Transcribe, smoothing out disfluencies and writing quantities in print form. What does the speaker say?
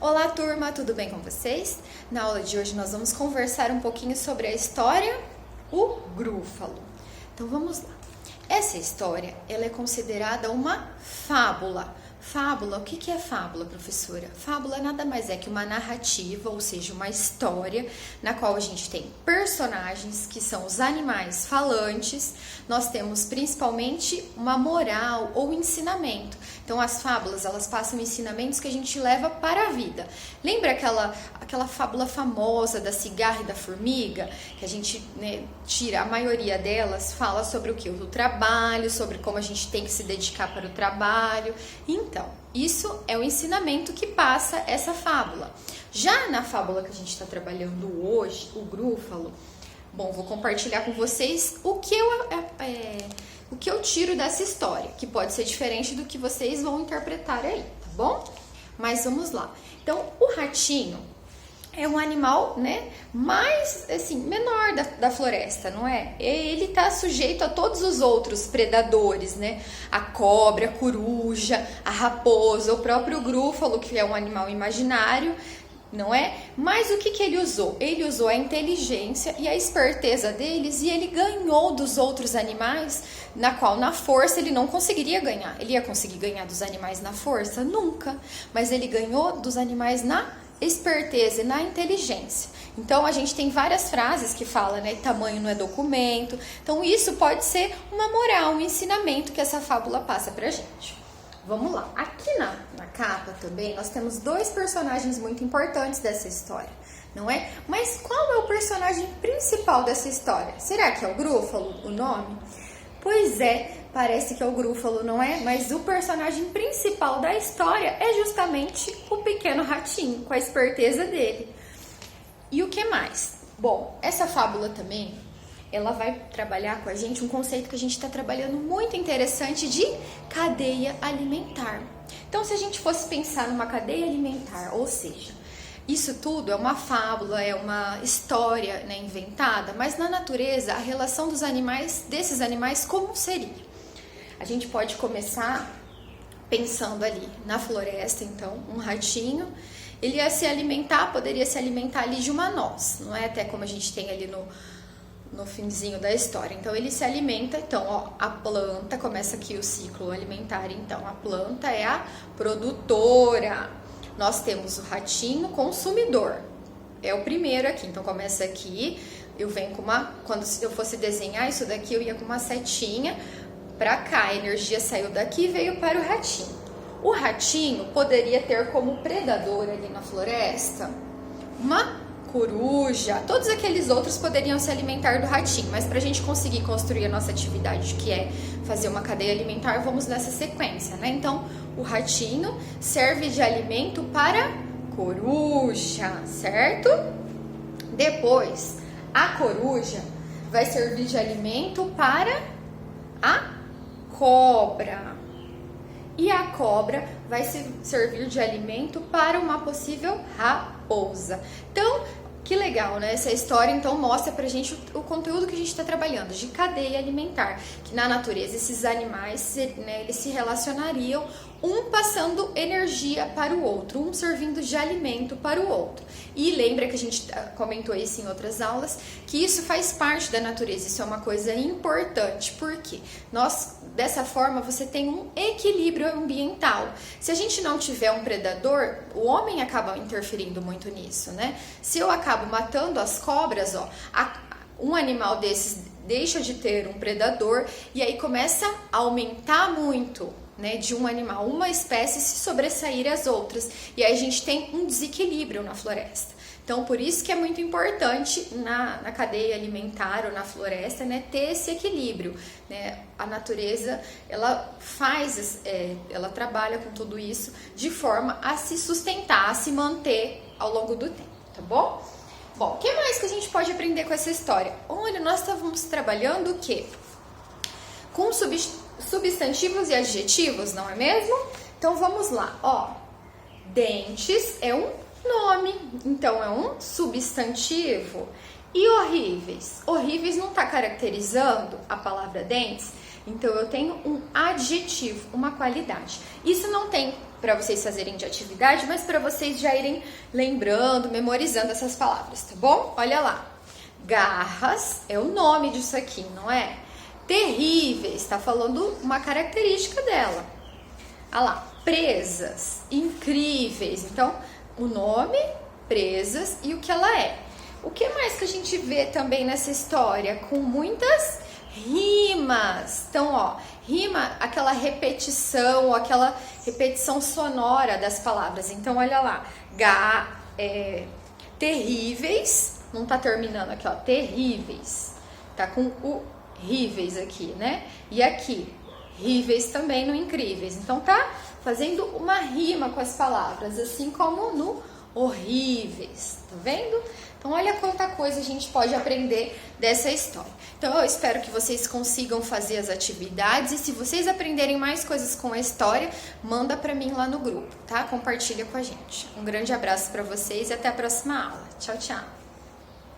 Olá turma, tudo bem com vocês? Na aula de hoje nós vamos conversar um pouquinho sobre a história O Grúfalo. Então vamos lá. Essa história ela é considerada uma fábula. Fábula, o que é fábula, professora? Fábula nada mais é que uma narrativa, ou seja, uma história na qual a gente tem personagens que são os animais falantes. Nós temos principalmente uma moral ou ensinamento. Então as fábulas, elas passam ensinamentos que a gente leva para a vida. Lembra aquela fábula famosa da cigarra e da formiga? Que a gente tira, a maioria delas fala sobre o que? O trabalho, sobre como a gente tem que se dedicar para o trabalho. Então, isso é o ensinamento que passa essa fábula. Já na fábula que a gente está trabalhando hoje, o Grúfalo, bom, vou compartilhar com vocês o que eu tiro dessa história, que pode ser diferente do que vocês vão interpretar aí, tá bom? Mas vamos lá. Então, o ratinho é um animal, mais, assim, menor da floresta, não é? Ele tá sujeito a todos os outros predadores, A cobra, a coruja, a raposa, o próprio grúfalo, que é um animal imaginário, não é? Mas o que ele usou? Ele usou a inteligência e a esperteza deles e ele ganhou dos outros animais, na qual na força ele não conseguiria ganhar. Ele ia conseguir ganhar dos animais na força? Nunca. Mas ele ganhou dos animais na esperteza e na inteligência. Então a gente tem várias frases que falam, tamanho não é documento. Então isso pode ser uma moral, um ensinamento que essa fábula passa pra gente. Vamos lá. Aqui na capa também nós temos dois personagens muito importantes dessa história, não é? Mas qual é o personagem principal dessa história? Será que é o Grúfalo, o nome? Pois é, parece que é o Grúfalo, não é? Mas o personagem principal da história é justamente o pequeno ratinho, com a esperteza dele. E o que mais? Bom, essa fábula também, ela vai trabalhar com a gente um conceito que a gente está trabalhando muito interessante de cadeia alimentar. Então, se a gente fosse pensar numa cadeia alimentar, ou seja, isso tudo é uma fábula, é uma história inventada, mas na natureza a relação dos animais, desses animais, como seria? A gente pode começar pensando ali na floresta, então, um ratinho, ele ia se alimentar, poderia se alimentar ali de uma noz, não é? Até como a gente tem ali no finzinho da história. Então ele se alimenta, então a planta, começa aqui o ciclo alimentar, então a planta é a produtora. Nós temos o ratinho consumidor, é o primeiro aqui, então começa aqui, eu venho com quando eu fosse desenhar isso daqui, eu ia com uma setinha para cá, a energia saiu daqui e veio para o ratinho. O ratinho poderia ter como predador ali na floresta uma coruja, todos aqueles outros poderiam se alimentar do ratinho, mas para a gente conseguir construir a nossa atividade, que é fazer uma cadeia alimentar, vamos nessa sequência, Então, o ratinho serve de alimento para coruja, certo? Depois, a coruja vai servir de alimento para a cobra. E a cobra vai servir de alimento para uma possível raposa. Então, que legal, Essa história, então, mostra pra gente o conteúdo que a gente está trabalhando, de cadeia alimentar. Que na natureza, esses animais, eles se relacionariam, um passando energia para o outro, um servindo de alimento para o outro. E lembra que a gente comentou isso em outras aulas, que isso faz parte da natureza, isso é uma coisa importante, porque dessa forma você tem um equilíbrio ambiental. Se a gente não tiver um predador, o homem acaba interferindo muito nisso, Se eu acabo matando as cobras, um animal desses deixa de ter um predador e aí começa a aumentar muito, de um animal, uma espécie se sobressair às outras. E aí a gente tem um desequilíbrio na floresta. Então, por isso que é muito importante na cadeia alimentar ou na floresta, ter esse equilíbrio, A natureza, ela ela trabalha com tudo isso de forma a se sustentar, a se manter ao longo do tempo, tá bom? Bom, o que mais que a gente pode aprender com essa história? Olha, nós estávamos trabalhando o quê? Com substantivos e adjetivos, não é mesmo? Então, vamos lá, Dentes é um nome, então é um substantivo. E horríveis? Horríveis não está caracterizando a palavra dentes? Então eu tenho um adjetivo, uma qualidade. Isso não tem para vocês fazerem de atividade, mas para vocês já irem lembrando, memorizando essas palavras, tá bom? Olha lá. Garras é o nome disso aqui, não é? Terríveis, está falando uma característica dela. Olha lá, presas, incríveis. Então, o nome, presas e o que ela é. O que mais que a gente vê também nessa história? Com muitas rimas. Então, ó, rima, aquela repetição, aquela repetição sonora das palavras. Então, olha lá, terríveis, não tá terminando aqui, ó, terríveis. Tá com o ríveis aqui, né? E aqui, ríveis também no incríveis. Então, tá fazendo uma rima com as palavras, assim como no horríveis, tá vendo? Então, olha quanta coisa a gente pode aprender dessa história. Então, eu espero que vocês consigam fazer as atividades e se vocês aprenderem mais coisas com a história, manda pra mim lá no grupo, tá? Compartilha com a gente. Um grande abraço pra vocês e até a próxima aula. Tchau, tchau!